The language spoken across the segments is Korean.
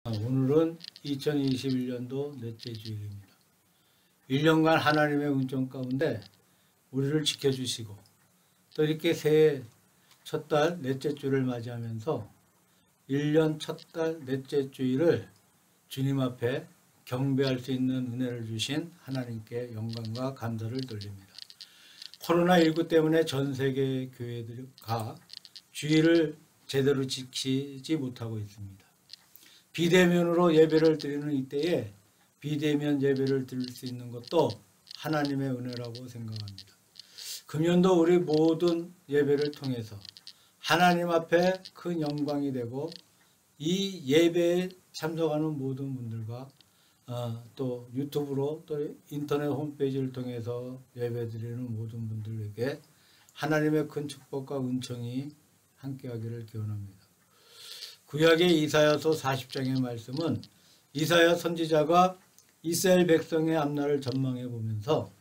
오늘은 2021년도 넷째 주일입니다. 1년간 하나님의 은총 가운데 우리를 지켜주시고 또 이렇게 새해 첫 달 넷째 주를 맞이하면서 1년 첫 달 넷째 주일을 주님 앞에 경배할 수 있는 은혜를 주신 하나님께 영광과 감사를 돌립니다. 코로나19 때문에 전 세계 교회들과 주일을 제대로 지키지 못하고 있습니다. 비대면으로 예배를 드리는 이때에 비대면 예배를 드릴 수 있는 것도 하나님의 은혜라고 생각합니다. 금년도 우리 모든 예배를 통해서 하나님 앞에 큰 영광이 되고 이 예배에 참석하는 모든 분들과 또 유튜브로 또 인터넷 홈페이지를 통해서 예배드리는 모든 분들에게 하나님의 큰 축복과 은총이 함께하기를 기원합니다. 구약의 이사야서 40장의 말씀은 이사야 선지자가 이스라엘 백성의 앞날을 전망해 보면서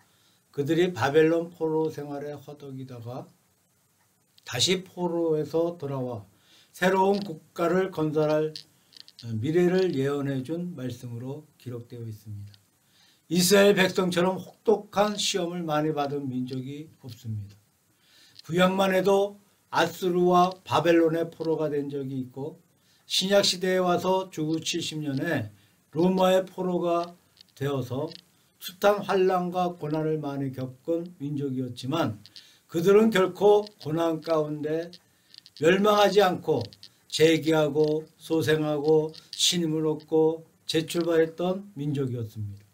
그들이 바벨론 포로 생활에 허덕이다가 다시 포로에서 돌아와 새로운 국가를 건설할 미래를 예언해 준 말씀으로 기록되어 있습니다. 이스라엘 백성처럼 혹독한 시험을 많이 받은 민족이 없습니다. 구약만 해도 아수르와 바벨론의 포로가 된 적이 있고 신약시대에 와서 주후 70년에 로마의 포로가 되어서 숱한 환난과 고난을 많이 겪은 민족이었지만 그들은 결코 고난 가운데 멸망하지 않고 재기하고 소생하고 신임을 얻고 재출발했던 민족이었습니다.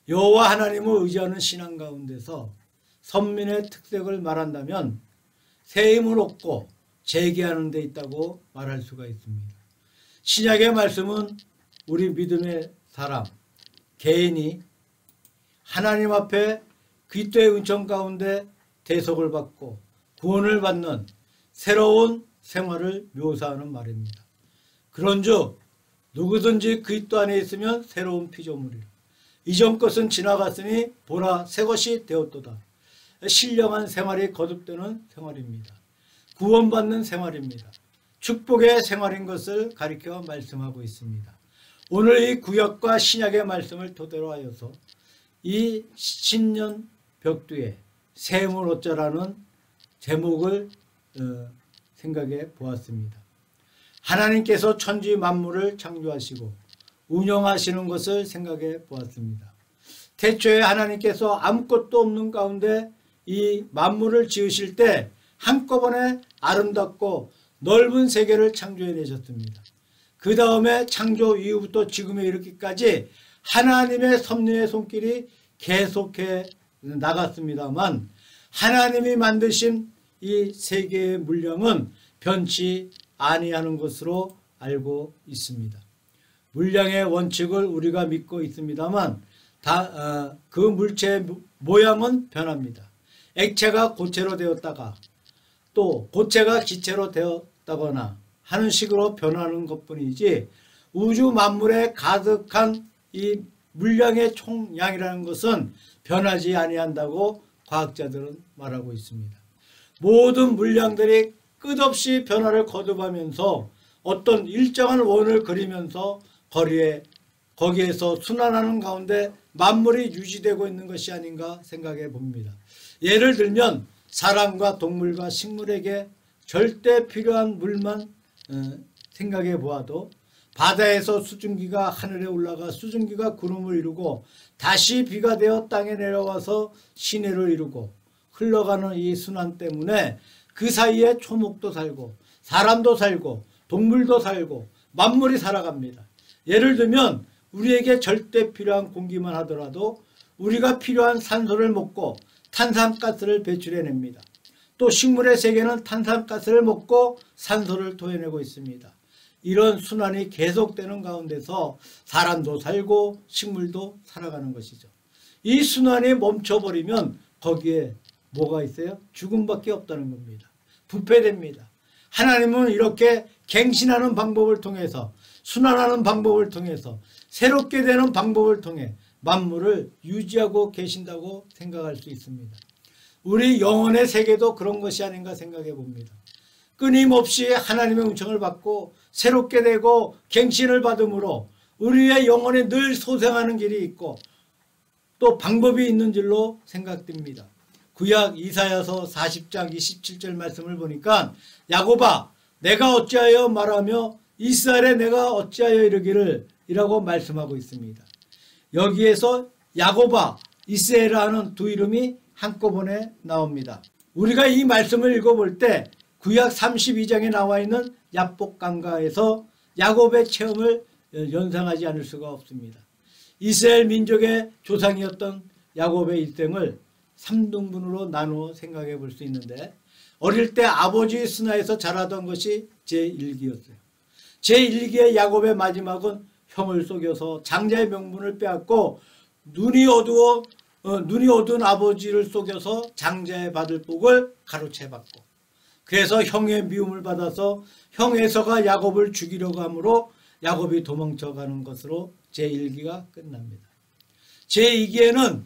여호와 하나님을 의지하는 신앙 가운데서 선민의 특색을 말한다면 새 힘을 얻고 재기하는 데 있다고 말할 수가 있습니다. 신약의 말씀은 우리 믿음의 사람, 개인이 하나님 앞에 그리스도의 은총 가운데 대속을 받고 구원을 받는 새로운 생활을 묘사하는 말입니다. 그런즉 누구든지 그리스도 안에 있으면 새로운 피조물이라. 이전 것은 지나갔으니 보라 새 것이 되었도다. 신령한 생활이 거듭되는 생활입니다. 구원받는 생활입니다. 축복의 생활인 것을 가리켜 말씀하고 있습니다. 오늘 이 구약과 신약의 말씀을 토대로 하여서 이 신년 벽두에 새 힘을 얻자라는 제목을 생각해 보았습니다. 하나님께서 천지 만물을 창조하시고 운영하시는 것을 생각해 보았습니다. 태초에 하나님께서 아무것도 없는 가운데 이 만물을 지으실 때 한꺼번에 아름답고 넓은 세계를 창조해내셨습니다. 그 다음에 창조 이후부터 지금에 이르기까지 하나님의 섭리의 손길이 계속해 나갔습니다만 하나님이 만드신 이 세계의 물량은 변치 아니하는 것으로 알고 있습니다. 물량의 원칙을 우리가 믿고 있습니다만 그 물체의 모양은 변합니다. 액체가 고체로 되었다가 또 고체가 기체로 되었다거나 하는 식으로 변하는 것뿐이지 우주 만물에 가득한 이 물량의 총량이라는 것은 변하지 아니한다고 과학자들은 말하고 있습니다. 모든 물량들이 끝없이 변화를 거듭하면서 어떤 일정한 원을 그리면서 거기에서 순환하는 가운데 만물이 유지되고 있는 것이 아닌가 생각해 봅니다. 예를 들면 사람과 동물과 식물에게 절대 필요한 물만 생각해 보아도 바다에서 수증기가 하늘에 올라가 수증기가 구름을 이루고 다시 비가 되어 땅에 내려와서 시내를 이루고 흘러가는 이 순환 때문에 그 사이에 초목도 살고 사람도 살고 동물도 살고 만물이 살아갑니다. 예를 들면 우리에게 절대 필요한 공기만 하더라도 우리가 필요한 산소를 먹고 탄산가스를 배출해냅니다. 또 식물의 세계는 탄산가스를 먹고 산소를 토해내고 있습니다. 이런 순환이 계속되는 가운데서 사람도 살고 식물도 살아가는 것이죠. 이 순환이 멈춰버리면 거기에 뭐가 있어요? 죽음밖에 없다는 겁니다. 부패됩니다. 하나님은 이렇게 갱신하는 방법을 통해서 순환하는 방법을 통해서 새롭게 되는 방법을 통해 만물을 유지하고 계신다고 생각할 수 있습니다. 우리 영혼의 세계도 그런 것이 아닌가 생각해 봅니다. 끊임없이 하나님의 은총을 받고 새롭게 되고 갱신을 받음으로 우리의 영혼에 늘 소생하는 길이 있고 또 방법이 있는 줄로 생각됩니다. 구약 이사야서 40장 27절 말씀을 보니까 야곱아 내가 어찌하여 말하며 이스라엘에 내가 어찌하여 이르기를 이라고 말씀하고 있습니다. 여기에서 야곱아 이스라엘이라는 두 이름이 한꺼번에 나옵니다. 우리가 이 말씀을 읽어볼 때 구약 32장에 나와 있는 야복강가에서 야곱의 체험을 연상하지 않을 수가 없습니다. 이스라엘 민족의 조상이었던 야곱의 일생을 3등분으로 나누어 생각해 볼 수 있는데 어릴 때 아버지 수나에서 자라던 것이 제1기였어요. 제1기의 야곱의 마지막은 형을 속여서 장자의 명분을 빼앗고 눈이 어두운 아버지를 속여서 장자의 받을 복을 가로채 받고 그래서 형의 미움을 받아서 형 에서가 야곱을 죽이려고 하므로 야곱이 도망쳐가는 것으로 제1기가 끝납니다. 제2기에는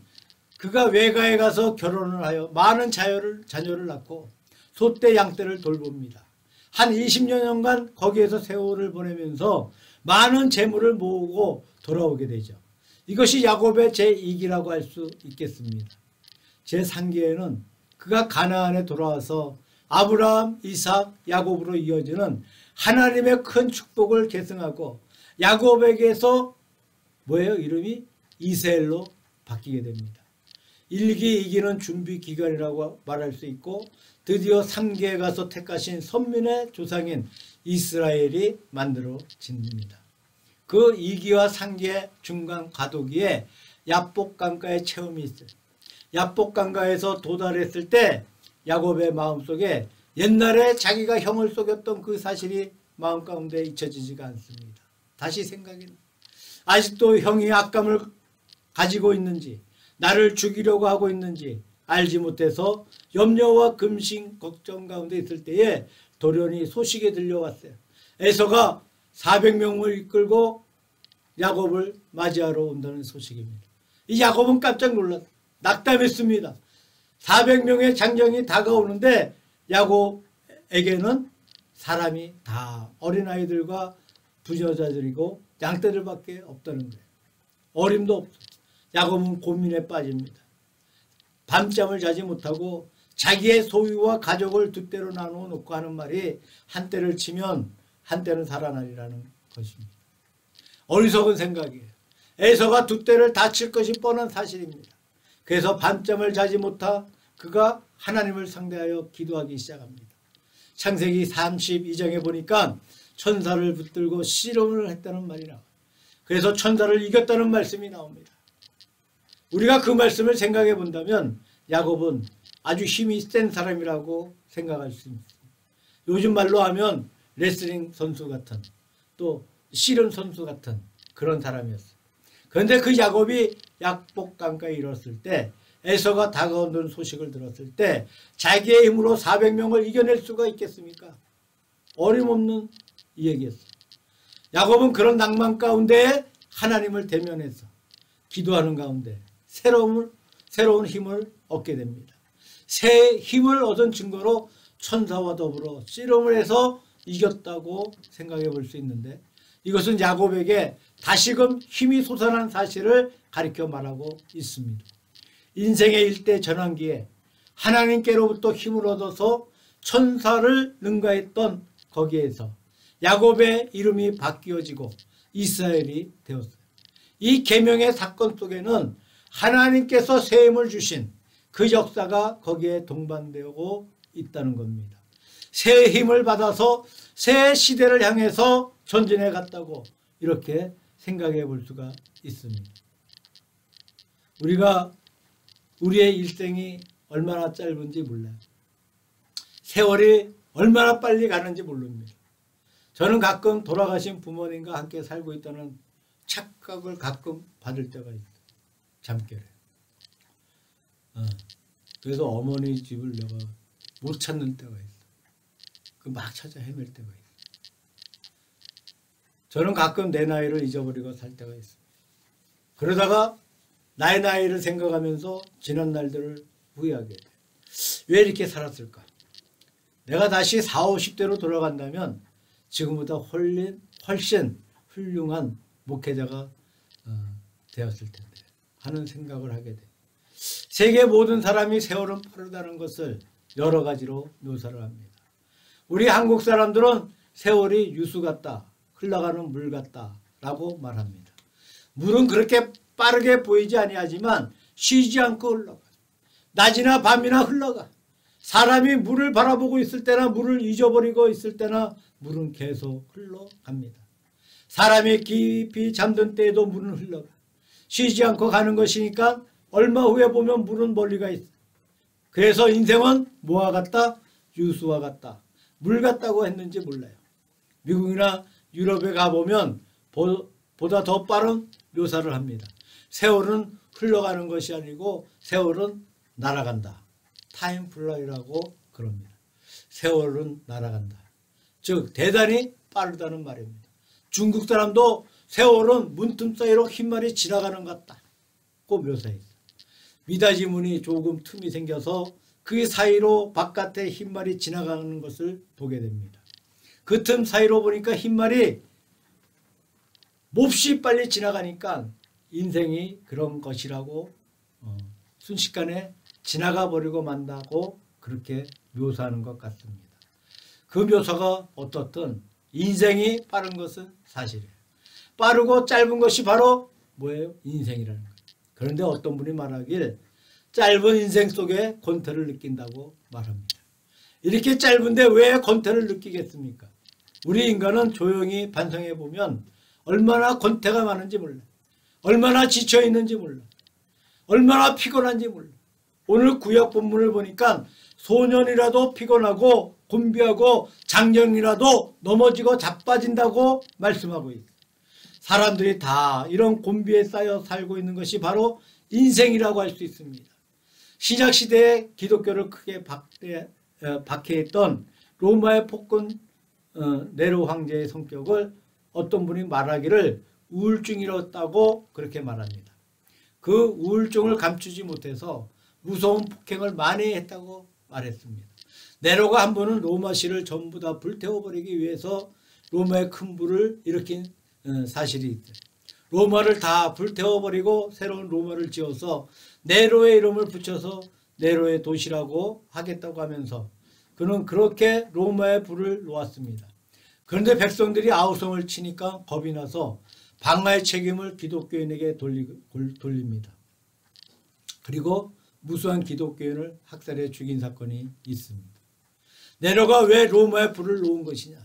그가 외가에 가서 결혼을 하여 많은 자녀를 낳고 소떼 양떼를 돌봅니다. 한 20년간 거기에서 세월을 보내면서 많은 재물을 모으고 돌아오게 되죠. 이것이 야곱의 제2기라고 할 수 있겠습니다. 제3기에는 그가 가나안에 돌아와서 아브라함, 이삭, 야곱으로 이어지는 하나님의 큰 축복을 계승하고 야곱에게서 뭐예요? 이름이 이스라엘로 바뀌게 됩니다. 1기, 2기는 준비 기간이라고 말할 수 있고 드디어 3기에 가서 택하신 선민의 조상인 이스라엘이 만들어집니다. 그 2기와 3기의 중간 과도기에 야복강가의 체험이 있어요. 야복강가에서 도달했을 때 야곱의 마음속에 옛날에 자기가 형을 속였던 그 사실이 마음 가운데 잊혀지지가 않습니다. 다시 생각이 나. 아직도 형이 악감을 가지고 있는지 나를 죽이려고 하고 있는지 알지 못해서 염려와 금신 걱정 가운데 있을 때에 돌연히 소식이 들려왔어요. 에서가 400명을 이끌고 야곱을 맞이하러 온다는 소식입니다. 이 야곱은 깜짝 놀랐어요. 낙담했습니다. 400명의 장정이 다가오는데 야곱에게는 사람이 다 어린아이들과 부여자들이고 양떼들밖에 없다는 거예요. 어림도 없어요. 야곱은 고민에 빠집니다. 밤잠을 자지 못하고 자기의 소유와 가족을 두 때로 나누어 놓고 하는 말이 한 때를 치면 한 때는 살아나리라는 것입니다. 어리석은 생각이에요. 에서가 두 때를 다 칠 것이 뻔한 사실입니다. 그래서 밤잠을 자지 못하 그가 하나님을 상대하여 기도하기 시작합니다. 창세기 32장에 보니까 천사를 붙들고 씨름을 했다는 말이 나와요. 그래서 천사를 이겼다는 말씀이 나옵니다. 우리가 그 말씀을 생각해 본다면 야곱은 아주 힘이 센 사람이라고 생각할 수 있습니다. 요즘 말로 하면 레슬링 선수 같은 또 씨름 선수 같은 그런 사람이었어요. 그런데 그 야곱이 야복강가에 이뤘을 때 에서가 다가온다는 소식을 들었을 때 자기의 힘으로 400명을 이겨낼 수가 있겠습니까? 어림없는 얘기였어요. 야곱은 그런 낭만 가운데 하나님을 대면해서 기도하는 가운데 새로운 힘을 얻게 됩니다. 새 힘을 얻은 증거로 천사와 더불어 씨름을 해서 이겼다고 생각해 볼 수 있는데 이것은 야곱에게 다시금 힘이 솟아난 사실을 가리켜 말하고 있습니다. 인생의 일대 전환기에 하나님께로부터 힘을 얻어서 천사를 능가했던 거기에서 야곱의 이름이 바뀌어지고 이스라엘이 되었어요. 이 계명의 사건 속에는 하나님께서 새 힘을 주신 그 역사가 거기에 동반되고 있다는 겁니다. 새 힘을 받아서 새 시대를 향해서 전진해 갔다고 이렇게 생각해 볼 수가 있습니다. 우리가 우리의 일생이 얼마나 짧은지 몰라요. 세월이 얼마나 빨리 가는지 모릅니다. 저는 가끔 돌아가신 부모님과 함께 살고 있다는 착각을 가끔 받을 때가 있어요. 잠결에. 그래서 어머니 집을 내가 못 찾는 때가 있어요. 막 찾아 헤맬 때가 있어요. 저는 가끔 내 나이를 잊어버리고 살 때가 있습니다. 그러다가 나의 나이를 생각하면서 지난 날들을 후회하게 돼요. 왜 이렇게 살았을까? 내가 다시 40, 50대로 돌아간다면 지금보다 훨씬 훌륭한 목회자가 되었을 텐데 하는 생각을 하게 돼. 세계 모든 사람이 세월은 빠르다는 것을 여러 가지로 묘사를 합니다. 우리 한국 사람들은 세월이 유수 같다, 흘러가는 물 같다 라고 말합니다. 물은 그렇게 빠르게 보이지 아니하지만 쉬지 않고 흘러가. 낮이나 밤이나 흘러가. 사람이 물을 바라보고 있을 때나 물을 잊어버리고 있을 때나 물은 계속 흘러갑니다. 사람이 깊이 잠든 때에도 물은 흘러가. 쉬지 않고 가는 것이니까 얼마 후에 보면 물은 멀리 가 있어. 그래서 인생은 뭐와 같다? 유수와 같다. 물 같다고 했는지 몰라요. 미국이나 유럽에 가보면 보다 더 빠른 묘사를 합니다. 세월은 흘러가는 것이 아니고 세월은 날아간다. 타임 플라이라고 그럽니다. 세월은 날아간다. 즉 대단히 빠르다는 말입니다. 중국 사람도 세월은 문틈 사이로 흰말이 지나가는 것 같다고 묘사했어요. 미닫이문이 조금 틈이 생겨서 그 사이로 바깥에 흰말이 지나가는 것을 보게 됩니다. 그 틈 사이로 보니까 흰말이 몹시 빨리 지나가니까 인생이 그런 것이라고 순식간에 지나가 버리고 만다고 그렇게 묘사하는 것 같습니다. 그 묘사가 어떻든 인생이 빠른 것은 사실이에요. 빠르고 짧은 것이 바로 뭐예요? 인생이라는 거예요. 그런데 어떤 분이 말하길 짧은 인생 속에 권태를 느낀다고 말합니다. 이렇게 짧은데 왜 권태를 느끼겠습니까? 우리 인간은 조용히 반성해 보면 얼마나 권태가 많은지 몰라. 얼마나 지쳐 있는지 몰라. 얼마나 피곤한지 몰라. 오늘 구약 본문을 보니까 소년이라도 피곤하고 곤비하고 장년이라도 넘어지고 자빠진다고 말씀하고 있어요. 사람들이 다 이런 곤비에 쌓여 살고 있는 것이 바로 인생이라고 할 수 있습니다. 신약시대에 기독교를 크게 박해했던 로마의 폭군 네로 황제의 성격을 어떤 분이 말하기를 우울증이었다고 그렇게 말합니다. 그 우울증을 감추지 못해서 무서운 폭행을 많이 했다고 말했습니다. 네로가 한 번은 로마시를 전부 다 불태워버리기 위해서 로마의 큰 불을 일으킨 사실이 있어요. 로마를 다 불태워버리고 새로운 로마를 지어서 네로의 이름을 붙여서 네로의 도시라고 하겠다고 하면서 그는 그렇게 로마의 불을 놓았습니다. 그런데 백성들이 아우성을 치니까 겁이 나서 방화의 책임을 기독교인에게 돌립니다. 그리고 무수한 기독교인을 학살해 죽인 사건이 있습니다. 네로가 왜 로마의 불을 놓은 것이냐?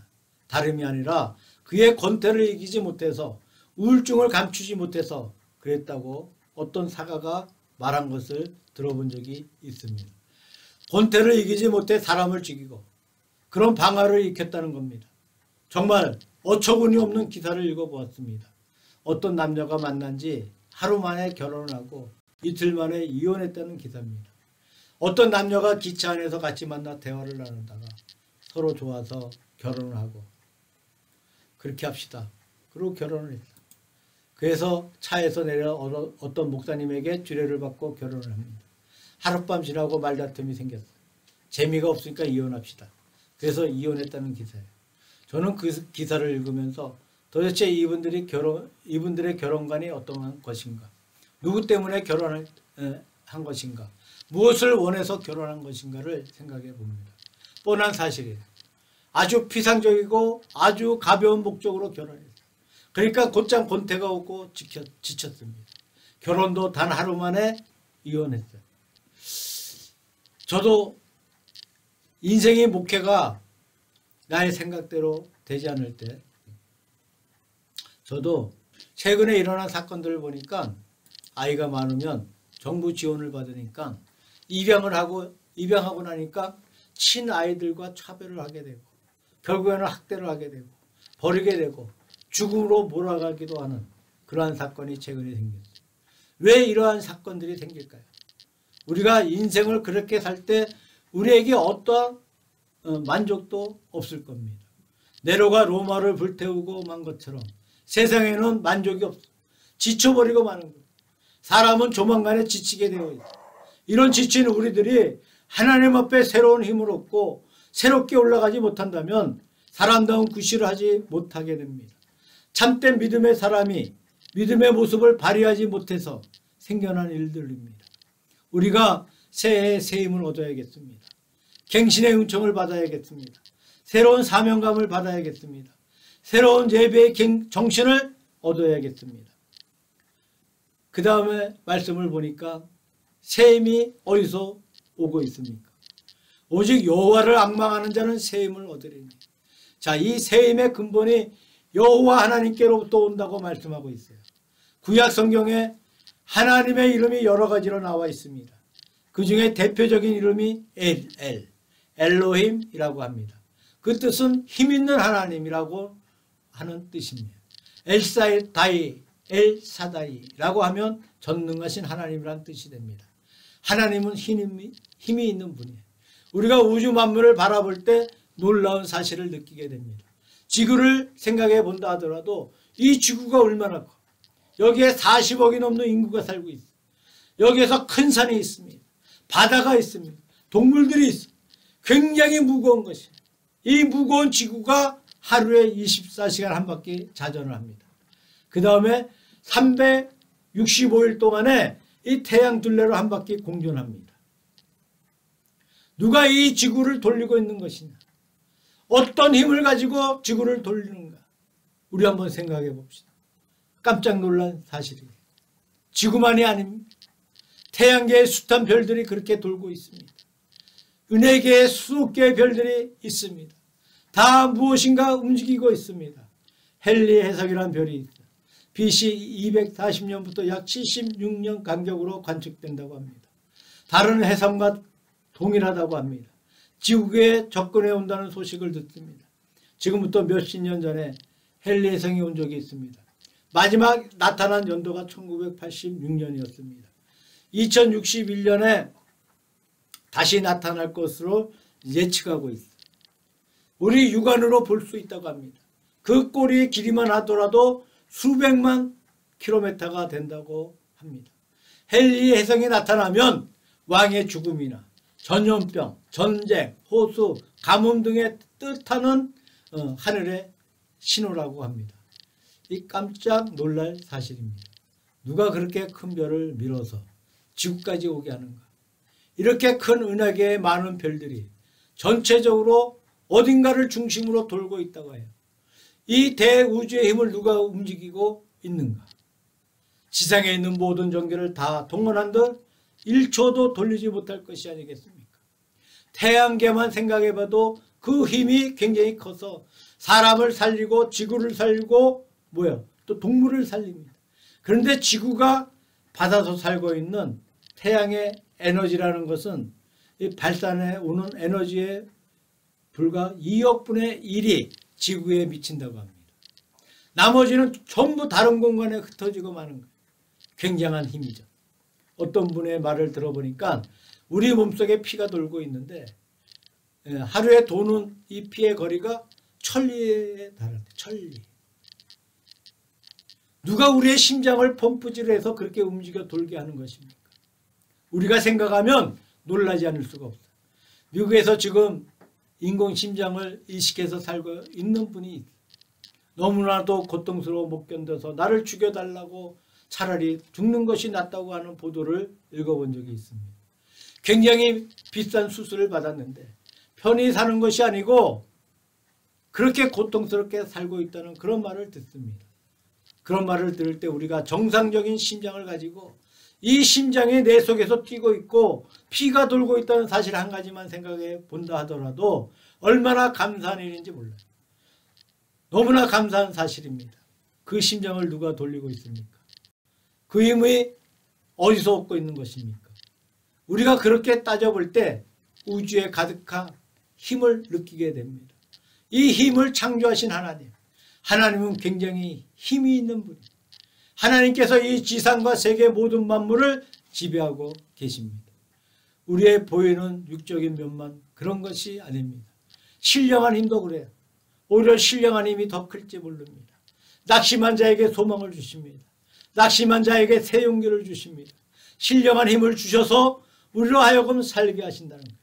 다름이 아니라 그의 권태를 이기지 못해서 우울증을 감추지 못해서 그랬다고 어떤 사가가 말한 것을 들어본 적이 있습니다. 권태를 이기지 못해 사람을 죽이고 그런 방화를 일으켰다는 겁니다. 정말 어처구니 없는 기사를 읽어보았습니다. 어떤 남녀가 만난 지 하루 만에 결혼을 하고 이틀 만에 이혼했다는 기사입니다. 어떤 남녀가 기차 안에서 같이 만나 대화를 나누다가 서로 좋아서 결혼을 하고 그렇게 합시다. 그리고 결혼을 했어요. 그래서 차에서 내려 어떤 목사님에게 주례를 받고 결혼을 합니다. 하룻밤 지나고 말다툼이 생겼어요. 재미가 없으니까 이혼합시다. 그래서 이혼했다는 기사예요. 저는 그 기사를 읽으면서 도대체 이분들의 결혼관이 어떤 것인가? 누구 때문에 결혼을 한 것인가? 무엇을 원해서 결혼한 것인가를 생각해 봅니다. 뻔한 사실이에요. 아주 피상적이고 아주 가벼운 목적으로 결혼했어요. 그러니까 곧장 권태가 오고 지쳤습니다. 결혼도 단 하루 만에 이혼했어요. 저도 인생의 목회가 나의 생각대로 되지 않을 때 저도 최근에 일어난 사건들을 보니까 아이가 많으면 정부 지원을 받으니까 입양하고 나니까 친아이들과 차별을 하게 되고 결국에는 학대를 하게 되고 버리게 되고 죽음으로 몰아가기도 하는 그러한 사건이 최근에 생겼어요. 왜 이러한 사건들이 생길까요? 우리가 인생을 그렇게 살 때 우리에게 어떠한 만족도 없을 겁니다. 네로가 로마를 불태우고 만 것처럼 세상에는 만족이 없어. 지쳐버리고 마는 거예요. 사람은 조만간에 지치게 되어 있어요. 이런 지친 우리들이 하나님 앞에 새로운 힘을 얻고 새롭게 올라가지 못한다면 사람다운 구실을 하지 못하게 됩니다. 참된 믿음의 사람이 믿음의 모습을 발휘하지 못해서 생겨난 일들입니다. 우리가 새해에 새 힘을 얻어야겠습니다. 갱신의 은총을 받아야겠습니다. 새로운 사명감을 받아야겠습니다. 새로운 예배의 정신을 얻어야겠습니다. 그 다음에 말씀을 보니까 새 힘이 어디서 오고 있습니까? 오직 여호와를 앙망하는 자는 새 힘을 얻으리니. 자, 이 새 힘의 근본이 여호와 하나님께로부터 온다고 말씀하고 있어요. 구약 성경에 하나님의 이름이 여러 가지로 나와 있습니다. 그 중에 대표적인 이름이 엘로힘이라고 합니다. 그 뜻은 힘 있는 하나님이라고 하는 뜻입니다. 엘사다이라고 하면 전능하신 하나님이라는 뜻이 됩니다. 하나님은 힘이 있는 분이에요. 우리가 우주 만물을 바라볼 때 놀라운 사실을 느끼게 됩니다. 지구를 생각해 본다 하더라도 이 지구가 얼마나 커. 여기에 40억이 넘는 인구가 살고 있어요. 여기에서 큰 산이 있습니다. 바다가 있습니다. 동물들이 있어요. 굉장히 무거운 것이에요. 이 무거운 지구가 하루에 24시간 한 바퀴 자전을 합니다. 그 다음에 365일 동안에 이 태양 둘레로 한 바퀴 공전합니다. 누가 이 지구를 돌리고 있는 것이냐? 어떤 힘을 가지고 지구를 돌리는가? 우리 한번 생각해 봅시다. 깜짝 놀란 사실이에요. 지구만이 아닙니다. 태양계의 숱한 별들이 그렇게 돌고 있습니다. 은하계의 수억 개의 별들이 있습니다. 다 무엇인가 움직이고 있습니다. 헨리 해석이라는 별이 있어요. BC 240년부터 약 76년 간격으로 관측된다고 합니다. 다른 해성과 동일하다고 합니다. 지구에 접근해 온다는 소식을 듣습니다. 지금부터 몇십 년 전에 헨리 해성이 온 적이 있습니다. 마지막 나타난 연도가 1986년이었습니다. 2061년에 다시 나타날 것으로 예측하고 있어요. 우리 육안으로 볼 수 있다고 합니다. 그 꼬리의 길이만 하더라도 수백만 킬로미터가 된다고 합니다. 헨리 해성이 나타나면 왕의 죽음이나 전염병, 전쟁, 호수, 가뭄 등의 뜻하는 하늘의 신호라고 합니다. 이 깜짝 놀랄 사실입니다. 누가 그렇게 큰 별을 밀어서 지구까지 오게 하는가? 이렇게 큰 은하계의 많은 별들이 전체적으로 어딘가를 중심으로 돌고 있다고 해요. 이 대우주의 힘을 누가 움직이고 있는가? 지상에 있는 모든 전기를 다 동원한들 1초도 돌리지 못할 것이 아니겠습니까? 태양계만 생각해봐도 그 힘이 굉장히 커서 사람을 살리고 지구를 살리고 또 동물을 살립니다. 그런데 지구가 받아서 살고 있는 태양의 에너지라는 것은 이 발산해 오는 에너지의 불과 2억 분의 1이 지구에 미친다고 합니다. 나머지는 전부 다른 공간에 흩어지고 마는 거예요. 굉장한 힘이죠. 어떤 분의 말을 들어보니까 우리 몸속에 피가 돌고 있는데 하루에 도는 이 피의 거리가 천리에 달한대. 천리. 누가 우리의 심장을 펌프질해서 그렇게 움직여 돌게 하는 것입니까? 우리가 생각하면 놀라지 않을 수가 없어요. 미국에서 지금 인공심장을 이식해서 살고 있는 분이 있어요. 너무나도 고통스러워 못 견뎌서 나를 죽여달라고 차라리 죽는 것이 낫다고 하는 보도를 읽어본 적이 있습니다. 굉장히 비싼 수술을 받았는데 편히 사는 것이 아니고 그렇게 고통스럽게 살고 있다는 그런 말을 듣습니다. 그런 말을 들을 때 우리가 정상적인 심장을 가지고 이 심장이 내 속에서 뛰고 있고 피가 돌고 있다는 사실 한 가지만 생각해 본다 하더라도 얼마나 감사한 일인지 몰라요. 너무나 감사한 사실입니다. 그 심장을 누가 돌리고 있습니까? 그 힘이 어디서 얻고 있는 것입니까? 우리가 그렇게 따져볼 때 우주에 가득한 힘을 느끼게 됩니다. 이 힘을 창조하신 하나님은 굉장히 힘이 있는 분입니다. 하나님께서 이 지상과 세계 모든 만물을 지배하고 계십니다. 우리의 보이는 육적인 면만 그런 것이 아닙니다. 신령한 힘도 그래요. 오히려 신령한 힘이 더 클지 모릅니다. 낙심한 자에게 소망을 주십니다. 낙심한 자에게 새 용기를 주십니다. 신령한 힘을 주셔서 우리로 하여금 살게 하신다는 거예요.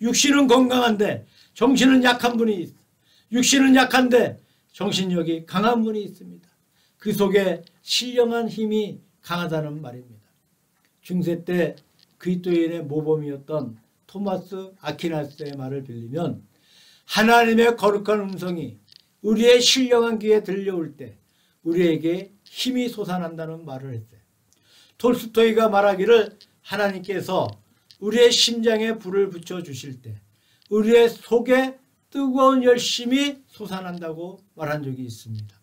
육신은 건강한데 정신은 약한 분이 있어. 육신은 약한데 정신력이 강한 분이 있습니다. 그 속에 신령한 힘이 강하다는 말입니다. 중세 때 그리스도인의 모범이었던 토마스 아퀴나스의 말을 빌리면 하나님의 거룩한 음성이 우리의 신령한 귀에 들려올 때 우리에게 힘이 솟아난다는 말을 했어요. 톨스토이가 말하기를 하나님께서 우리의 심장에 불을 붙여주실 때 우리의 속에 뜨거운 열심이 솟아난다고 말한 적이 있습니다.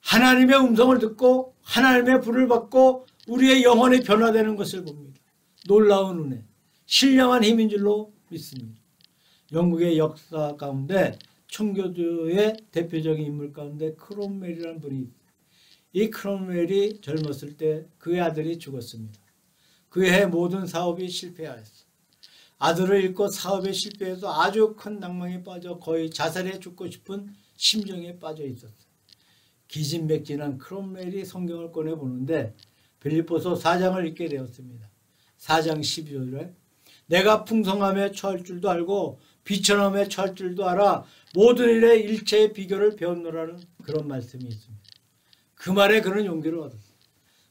하나님의 음성을 듣고 하나님의 불을 받고 우리의 영혼이 변화되는 것을 봅니다. 놀라운 은혜, 신령한 힘인 줄로 믿습니다. 영국의 역사 가운데 청교도의 대표적인 인물 가운데 크롬웰이라는 분이 있어요. 이 크롬웰이 젊었을 때 그의 아들이 죽었습니다. 그의 모든 사업이 실패하였어요. 아들을 잃고 사업에 실패해서 아주 큰 낭망에 빠져 거의 자살해 죽고 싶은 심정에 빠져 있었어요. 기진맥진한 크롬웰이 성경을 꺼내보는데 빌립보서 4장을 읽게 되었습니다. 4장 12절에 내가 풍성함에 처할 줄도 알고 비천함에 처할 줄도 알아 모든 일에 일체의 비결을 배웠노라는 그런 말씀이 있습니다. 그 말에 그는 용기를 얻었어요.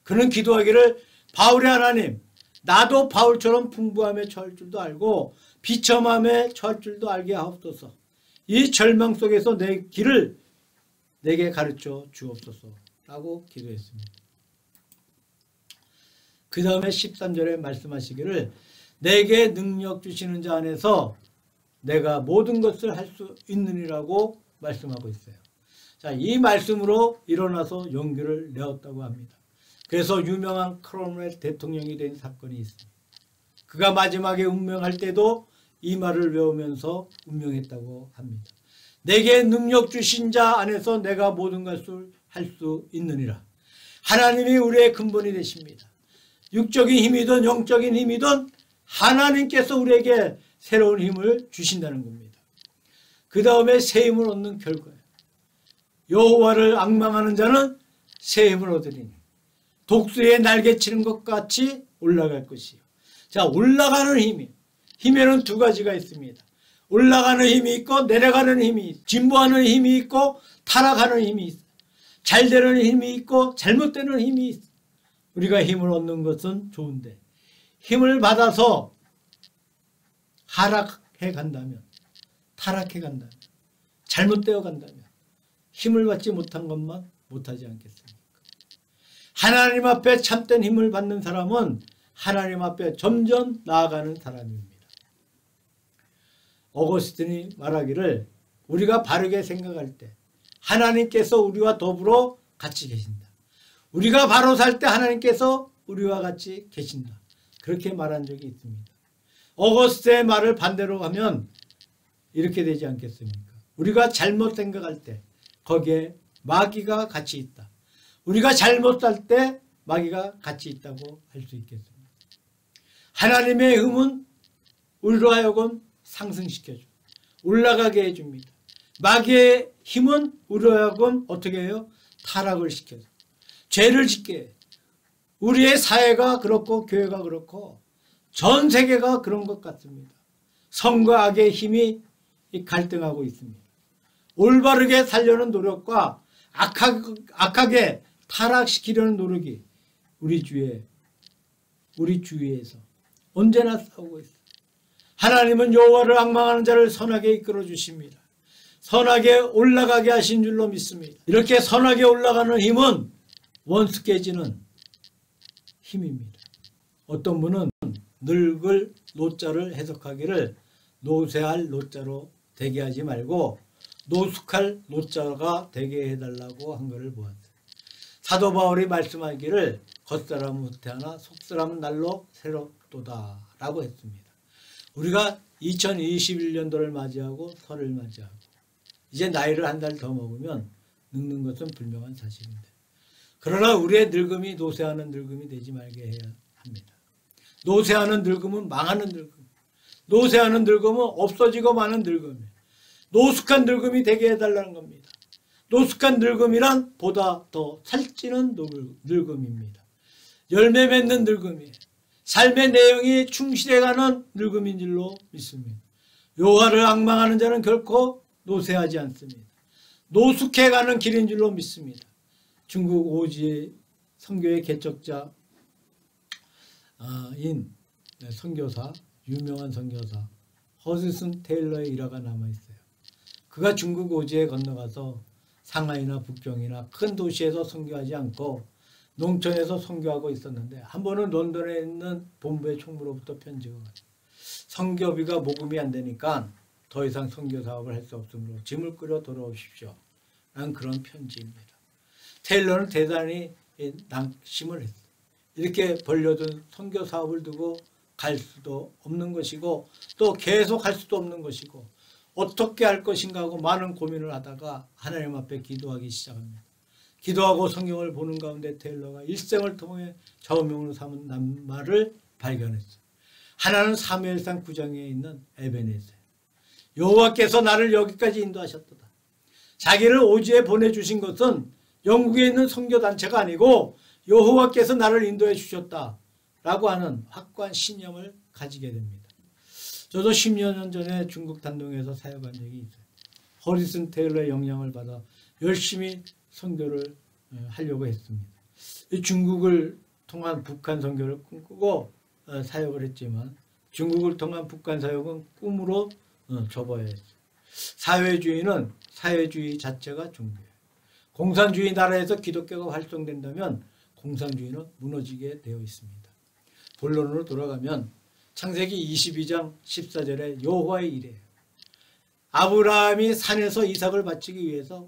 그는 기도하기를 바울의 하나님 나도 바울처럼 풍부함에 처할 줄도 알고 비천함에 처할 줄도 알게 하옵소서. 이 절망 속에서 내 길을 내게 가르쳐 주옵소서 라고 기도했습니다. 그 다음에 13절에 말씀하시기를 내게 능력 주시는 자 안에서 내가 모든 것을 할 수 있느니라고 말씀하고 있어요. 자, 이 말씀으로 일어나서 용기를 내었다고 합니다. 그래서 유명한 크롬웰 대통령이 된 사건이 있습니다. 그가 마지막에 운명할 때도 이 말을 외우면서 운명했다고 합니다. 내게 능력 주신 자 안에서 내가 모든 것을 할 수 있느니라. 하나님이 우리의 근본이 되십니다. 육적인 힘이든 영적인 힘이든 하나님께서 우리에게 새로운 힘을 주신다는 겁니다. 그 다음에 새 힘을 얻는 결과예요. 여호와를 앙망하는 자는 새 힘을 얻으리니 독수리의 날개치는 것 같이 올라갈 것이요. 자, 올라가는 힘이 힘에는 두 가지가 있습니다. 올라가는 힘이 있고 내려가는 힘이 있고 진보하는 힘이 있고 타락하는 힘이 있어. 잘 되는 힘이 있고 잘못되는 힘이 있어. 우리가 힘을 얻는 것은 좋은데 힘을 받아서 하락해 간다면 타락해 간다면 잘못되어 간다면 힘을 받지 못한 것만 못하지 않겠습니까? 하나님 앞에 참된 힘을 받는 사람은 하나님 앞에 점점 나아가는 사람입니다. 어거스틴이 말하기를 우리가 바르게 생각할 때 하나님께서 우리와 더불어 같이 계신다. 우리가 바로 살 때 하나님께서 우리와 같이 계신다. 그렇게 말한 적이 있습니다. 어거스틴의 말을 반대로 하면 이렇게 되지 않겠습니까? 우리가 잘못 생각할 때 거기에 마귀가 같이 있다. 우리가 잘못 살 때 마귀가 같이 있다고 할 수 있겠습니다. 하나님의 힘은 우리로 하여금 상승시켜줘. 올라가게 해줍니다. 마귀의 힘은 우리로 하여금 어떻게 해요? 타락을 시켜줘. 죄를 짓게 해. 우리의 사회가 그렇고 교회가 그렇고 전 세계가 그런 것 같습니다. 성과 악의 힘이 갈등하고 있습니다. 올바르게 살려는 노력과 악하게 타락시키려는 노력이 우리 주위에서 언제나 싸우고 있습니다. 하나님은 여호와를 앙망하는 자를 선하게 이끌어 주십니다. 선하게 올라가게 하신 줄로 믿습니다. 이렇게 선하게 올라가는 힘은 원수 깨지는 힘입니다. 어떤 분은 늙을 노자를 해석하기를 노쇠할 노자로 되게 하지 말고 노숙할 노자가 되게 해달라고 한 것을 보았어요. 사도 바울이 말씀하기를 겉사람은 후퇴하나 속사람은 날로 새롭도다 라고 했습니다. 우리가 2021년도를 맞이하고 설을 맞이하고 이제 나이를 한 달 더 먹으면 늙는 것은 분명한 사실인데 그러나 우리의 늙음이 노쇠하는 늙음이 되지 말게 해야 합니다. 노쇠하는 늙음은 망하는 늙음, 노쇠하는 늙음은 없어지고 마는 늙음이에요. 노숙한 늙음이 되게 해달라는 겁니다. 노숙한 늙음이란 보다 더 살찌는 늙음입니다. 열매 맺는 늙음이에요. 삶의 내용이 충실해가는 늙음인 줄로 믿습니다. 여호와를 앙망하는 자는 결코 노쇠하지 않습니다. 노숙해가는 길인 줄로 믿습니다. 중국 오지 선교의 개척자인 선교사, 유명한 선교사 허드슨 테일러의 일화가 남아있어요. 그가 중국 오지에 건너가서 상하이나 북경이나 큰 도시에서 선교하지 않고 농촌에서 선교하고 있었는데 한 번은 런던에 있는 본부의 총무로부터 편지가 왔어요. 선교비가 모금이 안 되니까 더 이상 선교 사업을 할 수 없으므로 짐을 끌어 돌아오십시오. 라는 그런 편지입니다. 테일러는 대단히 낙심을 했어요. 이렇게 벌려둔 선교 사업을 두고 갈 수도 없는 것이고 또 계속 할 수도 없는 것이고 어떻게 할 것인가 하고 많은 고민을 하다가 하나님 앞에 기도하기 시작합니다. 기도하고 성경을 보는 가운데 테일러가 일생을 통해 좌우명으로 삼은 낱말을 발견했어요. 하나는 사무엘상 9장에 있는 에베네셀. 여호와께서 나를 여기까지 인도하셨도다. 자기를 오지에 보내주신 것은 영국에 있는 선교단체가 아니고 여호와께서 나를 인도해 주셨다라고 하는 확고한 신념을 가지게 됩니다. 저도 10여 년 전에 중국 단동에서 사역한 적이 있어요. 허드슨 테일러의 영향을 받아 열심히 선교를 하려고 했습니다. 중국을 통한 북한 선교를 꿈꾸고 사역을 했지만 중국을 통한 북한 사역은 꿈으로 접어야 했어요. 사회주의는 사회주의 자체가 중요해요. 공산주의 나라에서 기독교가 활성된다면 공산주의는 무너지게 되어 있습니다. 본론으로 돌아가면 창세기 22장 14절에 여호와의 일이에요. 아브라함이 산에서 이삭을 바치기 위해서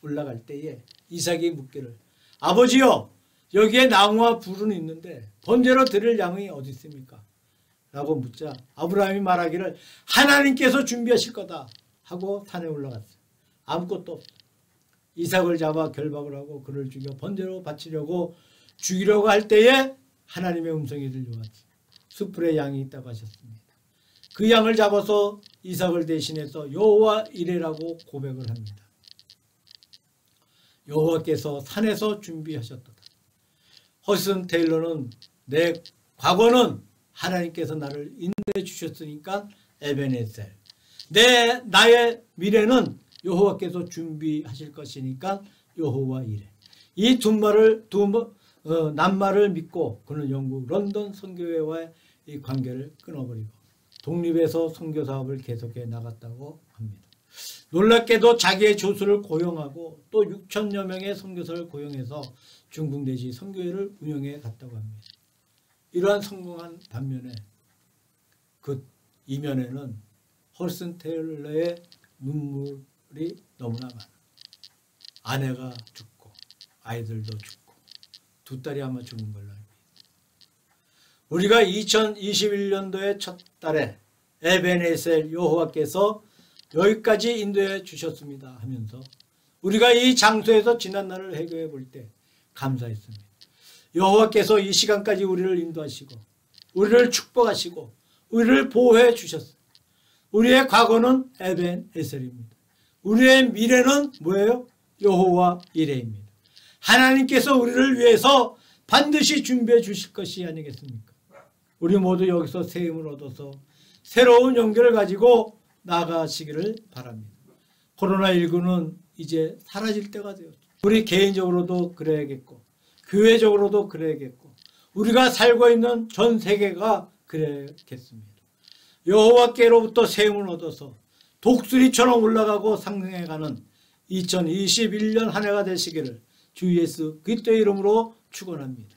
올라갈 때에 이삭이 묻기를 아버지여 여기에 나무와 불은 있는데 번제로 드릴 양이 어디 있습니까? 라고 묻자 아브라함이 말하기를 하나님께서 준비하실 거다 하고 산에 올라갔어요. 아무것도 없어요. 이삭을 잡아 결박을 하고 그를 죽여 번제로 바치려고 죽이려고 할 때에 하나님의 음성이 들려왔어요. 수풀에 양이 있다고 하셨습니다. 그 양을 잡아서 이삭을 대신해서 여호와 이레라고 고백을 합니다. 여호와께서 산에서 준비하셨도다. 허드슨 테일러는 내 과거는 하나님께서 나를 인도해 주셨으니까 에베네셀. 나의 미래는 여호와께서 준비하실 것이니까 여호와 이레. 이 낱말을 믿고 그는 영국 런던 선교회와의 이 관계를 끊어버리고 독립해서 선교 사업을 계속해 나갔다고 합니다. 놀랍게도 자기의 조수를 고용하고 또 6천여 명의 선교사를 고용해서 중국 내지 선교회를 운영해 갔다고 합니다. 이러한 성공한 반면에 그 이면에는 허드슨 테일러의 눈물이 너무나 많아. 아내가 죽고 아이들도 죽고 두 딸이 아마 죽은 걸로 알고 있습니다. 우리가 2021년도의 첫 달에 에베네셀 여호와께서 여기까지 인도해 주셨습니다 하면서 우리가 이 장소에서 지난날을 해결해 볼 때 감사했습니다. 여호와께서 이 시간까지 우리를 인도하시고 우리를 축복하시고 우리를 보호해 주셨어요. 우리의 과거는 에벤에셀입니다. 우리의 미래는 뭐예요? 여호와 이레입니다. 하나님께서 우리를 위해서 반드시 준비해 주실 것이 아니겠습니까? 우리 모두 여기서 새 힘을 얻어서 새로운 용기를 가지고 나아가시기를 바랍니다. 코로나19는 이제 사라질 때가 되었죠. 우리 개인적으로도 그래야겠고 교회적으로도 그래야겠고 우리가 살고 있는 전 세계가 그래야겠습니다. 여호와께로부터 새 힘을 얻어서 독수리처럼 올라가고 상승해가는 2021년 한 해가 되시기를 주 예수 그리스도의 이름으로 축원합니다.